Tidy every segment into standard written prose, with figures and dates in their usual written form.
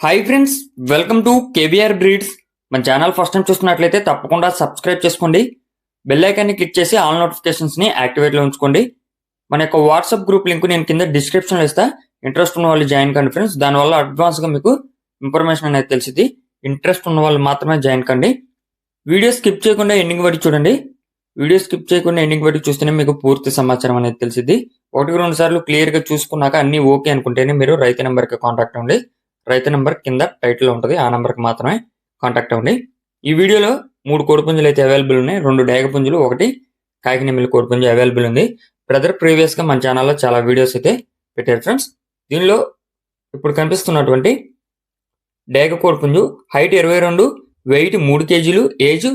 Hi friends, welcome to KBR breeds. మన channel first time చూస్తున్నట్లయితే తప్పకుండా సబ్స్క్రైబ్ చేసుకోండి. బెల్ ఐకాన్ని క్లిక్ చేసి ఆల్ నోటిఫికేషన్స్ని యాక్టివేట్లో ఉంచుకోండి. మన యొక్క వాట్సాప్ గ్రూప్ లింక్ నేను కింద డిస్క్రిప్షన్లో ఇస్తా. ఇంట్రెస్ట్ ఉన్న వాళ్ళు జాయిన్ కండి ఫ్రెండ్స్. దానివల్ల అడ్వాన్స్గా మీకు ఇన్ఫర్మేషన్ అనేది తెలిసింది. ఇంట్రెస్ట్ ఉన్న వాళ్ళు మాత్రమే జాయిన్ కండి. వీడియో స్కిప్ చేయకుండా ఎండింగ్ వరకు చూడండి. వీడియో స్కిప్ చేయకుండా ఎండింగ్ వరకు చూస్తేనే మీకు పూర్తి సమాచారం అనేది తెలిసింది. 1-2 సార్లు క్లియర్గా చూసుకున్నాక అన్నీ ఓకే అనుకుంటేనే మీరు రైతు నెంబర్కి కాంటాక్ట్ అవ్వండి. రైతు నెంబర్ కింద టైటిల్లో ఉంటుంది, ఆ నెంబర్కి మాత్రమే కాంటాక్ట్ అవ్వండి. ఈ వీడియోలో 3 కోడిపుంజులు అయితే అవైలబుల్ ఉన్నాయి. 2 డేగ పుంజులు, 1 కాకినెమిలి కోడిపుంజు అవైలబుల్ ఉంది. బ్రదర్ ప్రీవియస్గా మన ఛానల్లో చాలా వీడియోస్ అయితే పెట్టారు ఫ్రెండ్స్. దీనిలో ఇప్పుడు కనిపిస్తున్నటువంటి డేగ కోడిపుంజు హైట్ 22, వెయిట్ 3 కేజీలు, ఏజ్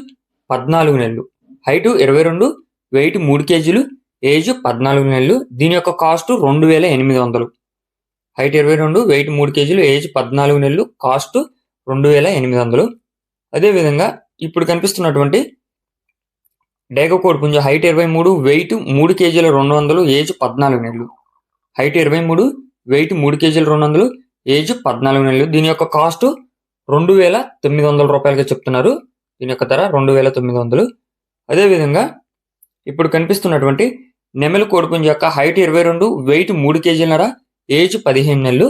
14 నెలలు. హైట్ 22, వెయిట్ 3 కేజీలు, ఏజ్ 14 నెలలు. దీని యొక్క కాస్ట్ 2800. హైట్ 22, వెయిట్ 3 కేజీలు, ఏజ్ 14 నెలలు, కాస్ట్ 2800. అదేవిధంగా ఇప్పుడు కనిపిస్తున్నటువంటి డేగ కోడిపుంజు హైట్ 23, వెయిట్ 3 కేజీల 200, ఏజ్ 14 నెలలు. హైట్ 23, వెయిట్ 3 కేజీల 200, ఏజ్ 14 నెలలు. దీని యొక్క కాస్ట్ 2900 రూపాయలుగా చెప్తున్నారు. దీని యొక్క ధర 2900. అదేవిధంగా ఇప్పుడు కనిపిస్తున్నటువంటి నెమలి కోడిపుంజు యొక్క హైట్ 22, వెయిట్ 3 కేజీలన్నర, ఏజ్ 15 నెలలు.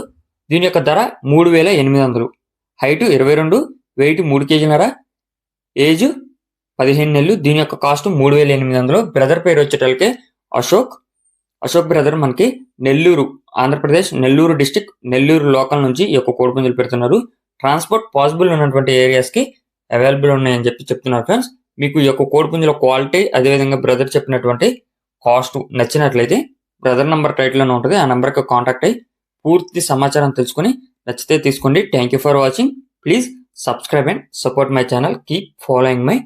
దీని యొక్క ధర 3800. హైట్ 22, వెయిట్ 3 కేజీలన్నర, ఏజ్ 15 నెలలు. దీని యొక్క కాస్ట్ 3800. బ్రదర్ పేరు వచ్చేటోళ్ళకి అశోక్ బ్రదర్ మనకి నెల్లూరు, ఆంధ్రప్రదేశ్ నెల్లూరు డిస్టిక్, నెల్లూరు లోకల్ నుంచి ఈ యొక్క కోడిపుంజులు పెడుతున్నారు. ట్రాన్స్పోర్ట్ పాసిబుల్ ఉన్నటువంటి ఏరియాస్కి అవైలబుల్ ఉన్నాయని చెప్తున్నారు ఫ్రెండ్స్. మీకు ఈ యొక్క కోడిపుంజుల క్వాలిటీ అదేవిధంగా బ్రదర్ చెప్పినటువంటి కాస్ట్ నచ్చినట్లయితే బ్రదర్ నంబర్ టైటిల్లోనే ఉంటుంది, ఆ నెంబర్కి కాంటాక్ట్ అయ్యి పూర్తి సమాచారం తెలుసుకుని నచ్చితే తీసుకోండి. Thank you for watching. Please subscribe and support my channel. Keep following my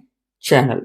channel.